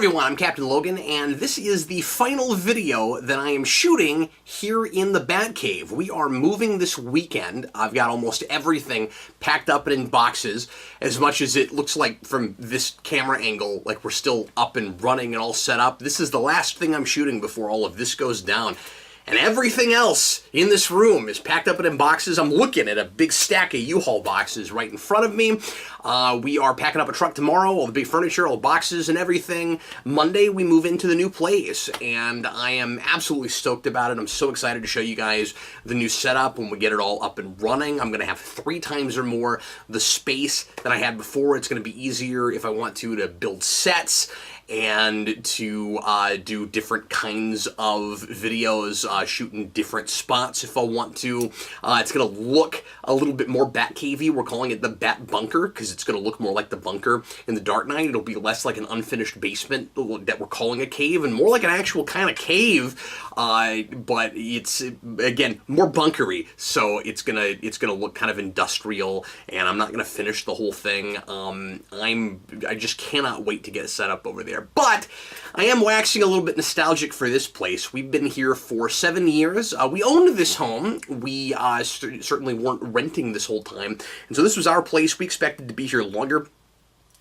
everyone, I'm Captain Logan, and this is the final video that I am shooting here in the Batcave. We are moving this weekend. I've got almost everything packed up and in boxes, as much as it looks like from this camera angle, like we're still up and running and all set up. This is the last thing I'm shooting before all of this goes down. And everything else in this room is packed up and in boxes. I'm looking at a big stack of U-Haul boxes right in front of me. We are packing up a truck tomorrow, all the big furniture, all the boxes and everything. Monday, we move into the new place, and I am absolutely stoked about it. I'm so excited to show you guys the new setup when we get it all up and running. I'm going to have 3 times or more the space that I had before. It's going to be easier if I want to build sets and to do different kinds of videos, shoot in different spots if I want to. It's going to look a little bit more Batcavey. We're calling it the Bat Bunker because it's going to look more like the bunker in the Dark Knight. It'll be less like an unfinished basement that we're calling a cave and more like an actual kind of cave, but it's, again, more bunkery. So it's gonna look kind of industrial, and I'm not going to finish the whole thing. I just cannot wait to get set up over there. But I am waxing a little bit nostalgic for this place. We've been here for 7 years. We owned this home. We certainly weren't renting this whole time. And so this was our place. We expected to be here longer.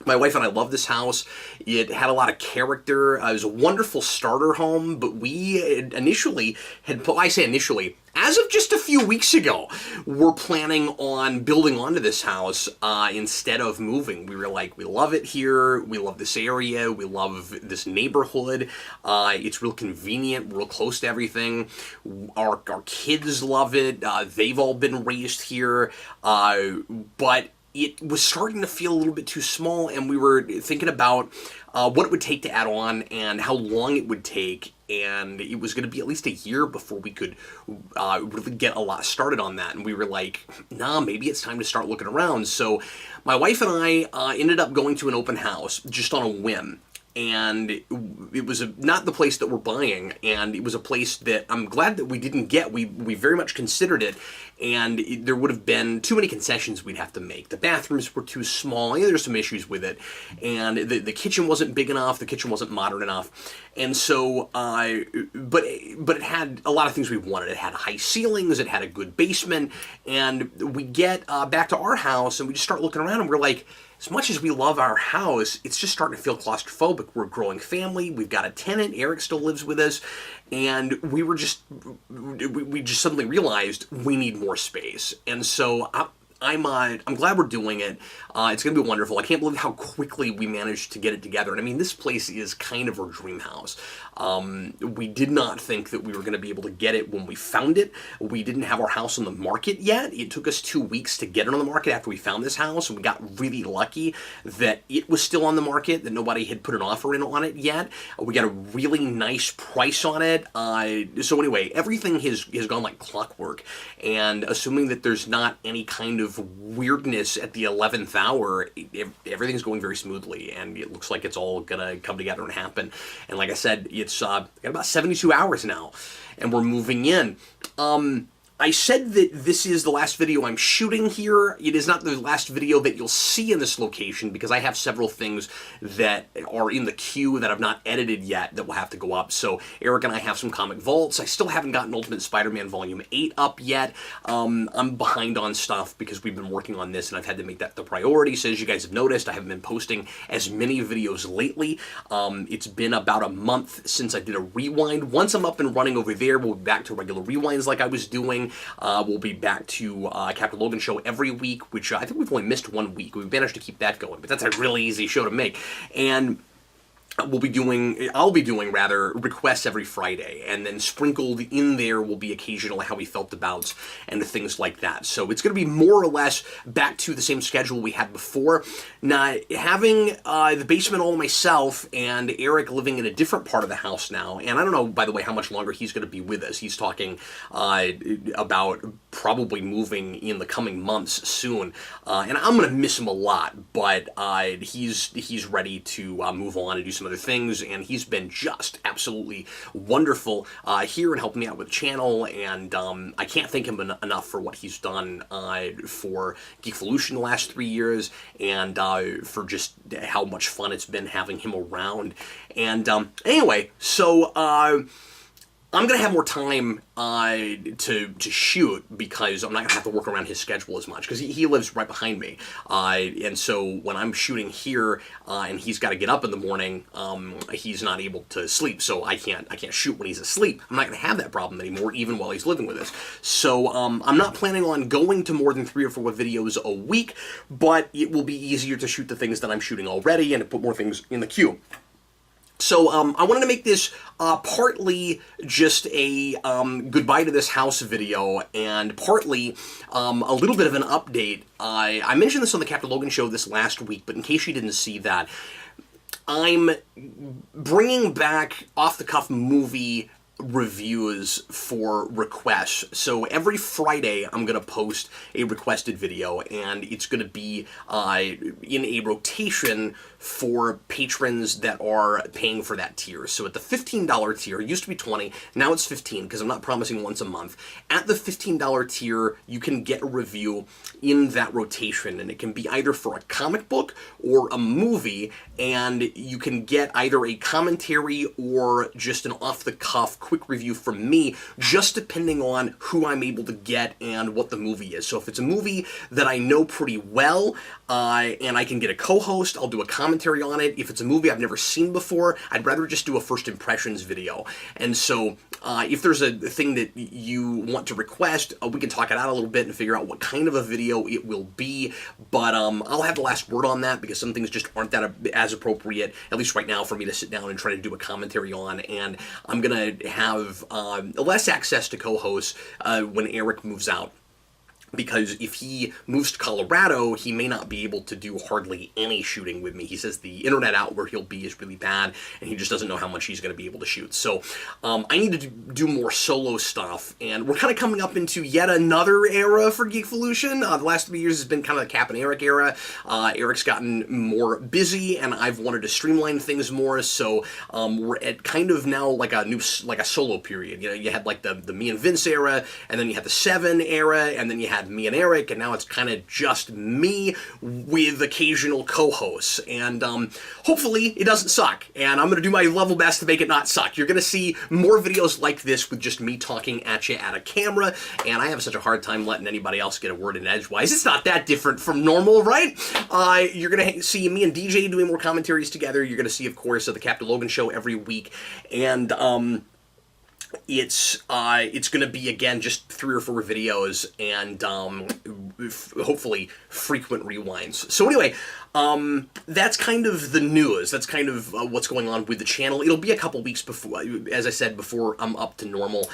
My wife and I love this house. It had a lot of character. It was a wonderful starter home, but we initially had, I say initially, as of just a few weeks ago, we're planning on building onto this house instead of moving. We were like, we love it here. We love this area. We love this neighborhood. It's real convenient. We're real close to everything. Our kids love it. They've all been raised here. But it was starting to feel a little bit too small, and we were thinking about what it would take to add on and how long it would take, and it was going to be at least a year before we could really get a lot started on that. And we were like, nah, maybe it's time to start looking around. So my wife and I ended up going to an open house just on a whim. And it was not the place that we're buying, and it was a place that I'm glad that we didn't get. We very much considered it, and there would have been too many concessions we'd have to make. The bathrooms were too small. There's some issues with it, and the kitchen wasn't big enough. The kitchen wasn't modern enough, and so but it had a lot of things we wanted. It had high ceilings. It had a good basement, and we get back to our house, and we just start looking around, and we're like, as much as we love our house, it's just starting to feel claustrophobic. We're a growing family. We've got a tenant. Eric still lives with us. And we just suddenly realized we need more space. And so I'm glad we're doing it. It's going to be wonderful. I can't believe how quickly we managed to get it together. And I mean, this place is kind of our dream house. We did not think that we were going to be able to get it when we found it. We didn't have our house on the market yet. It took us 2 weeks to get it on the market after we found this house, and we got really lucky that it was still on the market, that nobody had put an offer in on it yet. We got a really nice price on it. So anyway, everything has gone like clockwork, and assuming that there's not any kind of weirdness at the 11th hour, everything's going very smoothly, and it looks like it's all gonna come together and happen. And like I said, it's got about 72 hours now, and we're moving in. I said that this is the last video I'm shooting here. It is not the last video that you'll see in this location because I have several things that are in the queue that I've not edited yet that will have to go up. So Eric and I have some comic vaults. I still haven't gotten Ultimate Spider-Man Volume 8 up yet. I'm behind on stuff because we've been working on this and I've had to make that the priority. So as you guys have noticed, I haven't been posting as many videos lately. It's been about a month since I did a rewind. Once I'm up and running over there, we'll be back to regular rewinds like I was doing. We'll be back to Captain Logan show every week, which I think we've only missed 1 week. We've managed to keep that going, but that's a really easy show to make. And I'll be doing requests every Friday, and then sprinkled in there will be occasional How We Felt About and things like that. So it's going to be more or less back to the same schedule we had before. Now, having the basement all myself and Eric living in a different part of the house now, and I don't know, by the way, how much longer he's going to be with us. He's talking about probably moving in the coming months soon, and I'm gonna miss him a lot. But he's ready to move on and do some other things, and he's been just absolutely wonderful here and helping me out with the channel. And I can't thank him enough for what he's done for Geekvolution the last 3 years, and for just how much fun it's been having him around. And anyway, so I'm going to have more time to shoot, because I'm not going to have to work around his schedule as much, because he lives right behind me. And so when I'm shooting here and he's got to get up in the morning, he's not able to sleep, so I can't shoot when he's asleep. I'm not going to have that problem anymore, even while he's living with us. So I'm not planning on going to more than 3 or 4 videos a week, but it will be easier to shoot the things that I'm shooting already and to put more things in the queue. So I wanted to make this partly just a goodbye to this house video, and partly a little bit of an update. I mentioned this on the Captain Logan show this last week, but in case you didn't see that, I'm bringing back off-the-cuff movie reviews for requests. So every Friday I'm going to post a requested video, and it's going to be in a rotation for patrons that are paying for that tier. So at the $15 tier, it used to be $20, now it's $15, because I'm not promising once a month. At the $15 tier, you can get a review in that rotation, and it can be either for a comic book or a movie, and you can get either a commentary or just an off-the-cuff quick review from me, just depending on who I'm able to get and what the movie is. So if it's a movie that I know pretty well, and I can get a co-host, I'll do a commentary on it. If it's a movie I've never seen before, I'd rather just do a first impressions video. And so if there's a thing that you want to request, we can talk it out a little bit and figure out what kind of a video it will be. But I'll have the last word on that, because some things just aren't that as appropriate, at least right now, for me to sit down and try to do a commentary on. And I'm going to have less access to co-hosts when Eric moves out, because if he moves to Colorado, he may not be able to do hardly any shooting with me. He says the internet out where he'll be is really bad, and he just doesn't know how much he's going to be able to shoot. So I need to do more solo stuff, and we're kind of coming up into yet another era for Geekvolution. The last 3 years has been kind of the Cap and Eric era. Eric's gotten more busy, and I've wanted to streamline things more, so we're at kind of now like a solo period. You know, you had like the me and Vince era, and then you had the 7 era, and then you had me and Eric, and now it's kind of just me with occasional co-hosts. And hopefully it doesn't suck, and I'm going to do my level best to make it not suck. You're going to see more videos like this with just me talking at you at a camera, and I have such a hard time letting anybody else get a word in edgewise. It's not that different from normal, right? You're going to see me and DJ doing more commentaries together. You're going to see, of course, the Captain Logan show every week, and it's going to be, again, just 3 or 4 videos, and hopefully frequent rewinds. So anyway, that's kind of the news. That's kind of what's going on with the channel. It'll be a couple weeks before, as I said, before I'm up to normal.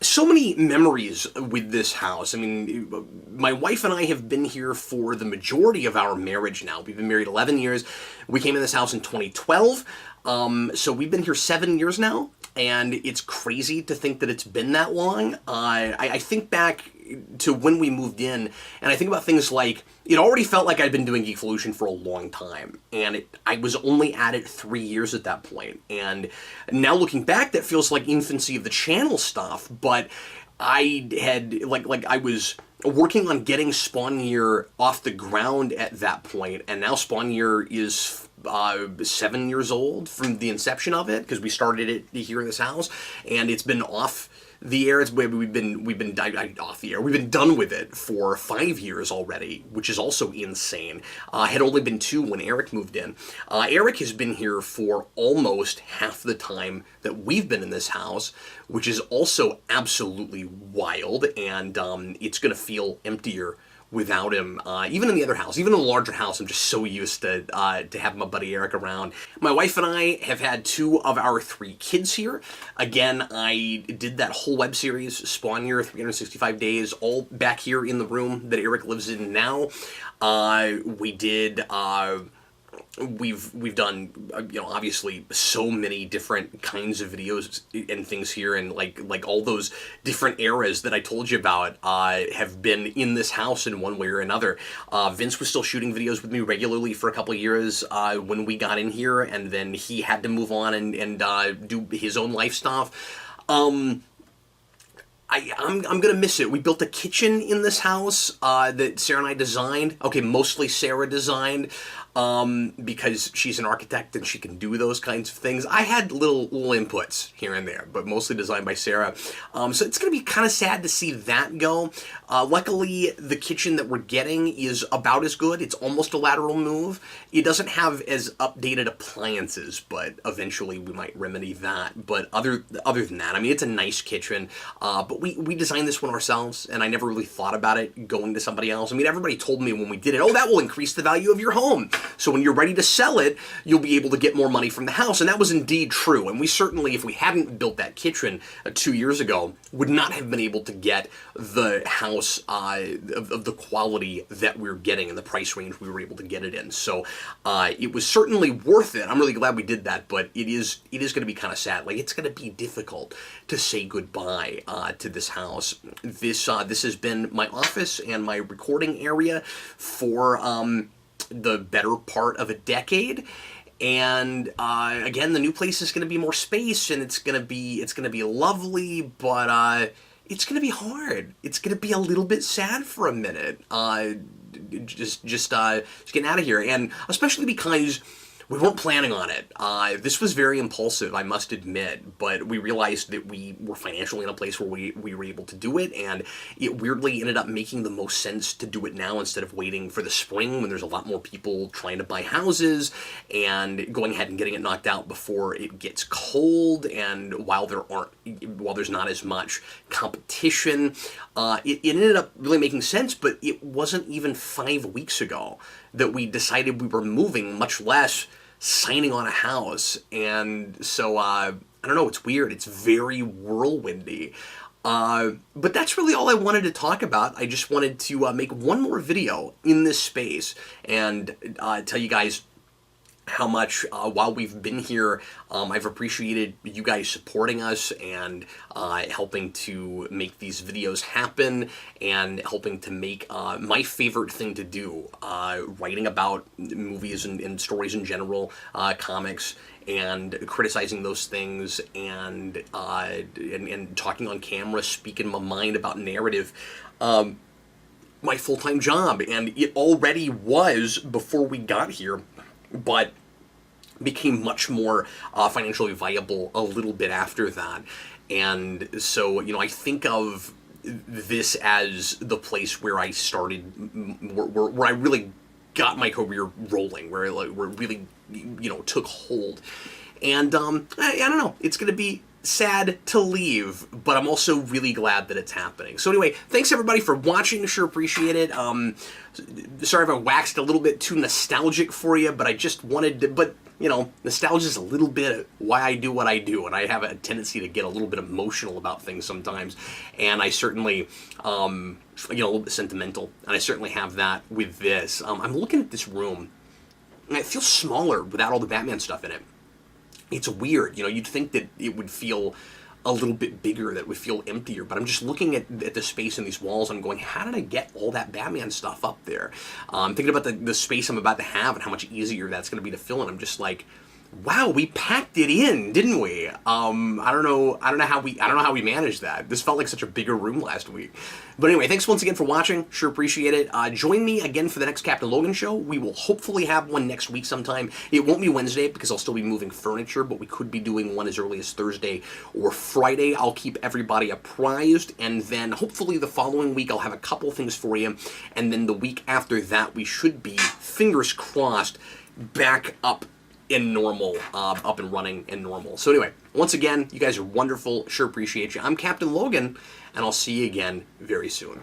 So many memories with this house. I mean, my wife and I have been here for the majority of our marriage now. We've been married 11 years. We came in this house in 2012. So we've been here 7 years now, and it's crazy to think that it's been that long. I think back to when we moved in, and I think about things like, it already felt like I'd been doing Geekvolution for a long time, and I was only at it 3 years at that point. And now looking back, that feels like infancy of the channel stuff, but I had, like I was working on getting Spawn Year off the ground at that point, and now Spawn Year is 7 years old from the inception of it, because we started it here in this house, and it's been off the air. We've been off the air. We've been done with it for 5 years already, which is also insane. Had only been 2 when Eric moved in. Eric has been here for almost half the time that we've been in this house, which is also absolutely wild, and it's going to feel emptier without him. Even in the other house, even in the larger house, I'm just so used to having my buddy Eric around. My wife and I have had 2 of our 3 kids here. Again, I did that whole web series, Spawn Year, 365 Days, all back here in the room that Eric lives in now. We did we've done, obviously so many different kinds of videos and things here, and like all those different eras that I told you about have been in this house in one way or another. Vince was still shooting videos with me regularly for a couple of years when we got in here, and then he had to move on and do his own life stuff. I'm gonna miss it. We built a kitchen in this house that Sarah and I designed. Okay, mostly Sarah designed because she's an architect and she can do those kinds of things. I had little inputs here and there, but mostly designed by Sarah. So it's gonna be kind of sad to see that go. Luckily, the kitchen that we're getting is about as good. It's almost a lateral move. It doesn't have as updated appliances, but eventually we might remedy that. But other than that, I mean, it's a nice kitchen. But we designed this one ourselves, and I never really thought about it going to somebody else. I mean, everybody told me when we did it, oh, that will increase the value of your home. So when you're ready to sell it, you'll be able to get more money from the house. And that was indeed true. And we certainly, if we hadn't built that kitchen 2 years ago, would not have been able to get the house of the quality that we're getting and the price range we were able to get it in. So it was certainly worth it. I'm really glad we did that, but it is going to be kind of sad. Like, it's going to be difficult to say goodbye to this house. This has been my office and my recording area for the better part of a decade. And again, the new place is going to be more space, and it's going to be lovely, but it's going to be hard. It's going to be a little bit sad for a minute. Just getting out of here, and especially because we weren't planning on it. This was very impulsive, I must admit, but we realized that we were financially in a place where we were able to do it, and it weirdly ended up making the most sense to do it now instead of waiting for the spring when there's a lot more people trying to buy houses, and going ahead and getting it knocked out before it gets cold, and while there's not as much competition. It ended up really making sense, but it wasn't even 5 weeks ago that we decided we were moving, much less signing on a house. And so, I don't know, it's weird. It's very whirlwindy. But that's really all I wanted to talk about. I just wanted to make one more video in this space and tell you guys how much, while we've been here, I've appreciated you guys supporting us and helping to make these videos happen and helping to make my favorite thing to do, writing about movies and stories in general, comics, and criticizing those things, and talking on camera, speaking my mind about narrative. My full-time job, and it already was before we got here, but became much more financially viable a little bit after that. And so, I think of this as the place where I started, where I really got my career rolling, where it really, took hold. And I don't know, it's going to be sad to leave, but I'm also really glad that it's happening. So anyway, thanks everybody for watching. Sure appreciate it. Sorry if I waxed a little bit too nostalgic for you, but I just wanted to, but nostalgia is a little bit why I do what I do, and I have a tendency to get a little bit emotional about things sometimes, and I certainly, a little bit sentimental, and I certainly have that with this. I'm looking at this room, and it feels smaller without all the Batman stuff in it. It's weird, you'd think that it would feel a little bit bigger, that it would feel emptier, but I'm just looking at the space in these walls, and I'm going, how did I get all that Batman stuff up there? I'm thinking about the space I'm about to have and how much easier that's going to be to fill in. I'm just like, wow, we packed it in, didn't we? I don't know how we managed that. This felt like such a bigger room last week. But anyway, thanks once again for watching. Sure appreciate it. Join me again for the next Captain Logan show. We will hopefully have one next week sometime. It won't be Wednesday because I'll still be moving furniture, but we could be doing one as early as Thursday or Friday. I'll keep everybody apprised, and then hopefully the following week I'll have a couple things for you, and then the week after that we should be, fingers crossed, back up in normal, up and running and normal. So anyway, once again, you guys are wonderful. Sure appreciate you. I'm Captain Logan, and I'll see you again very soon.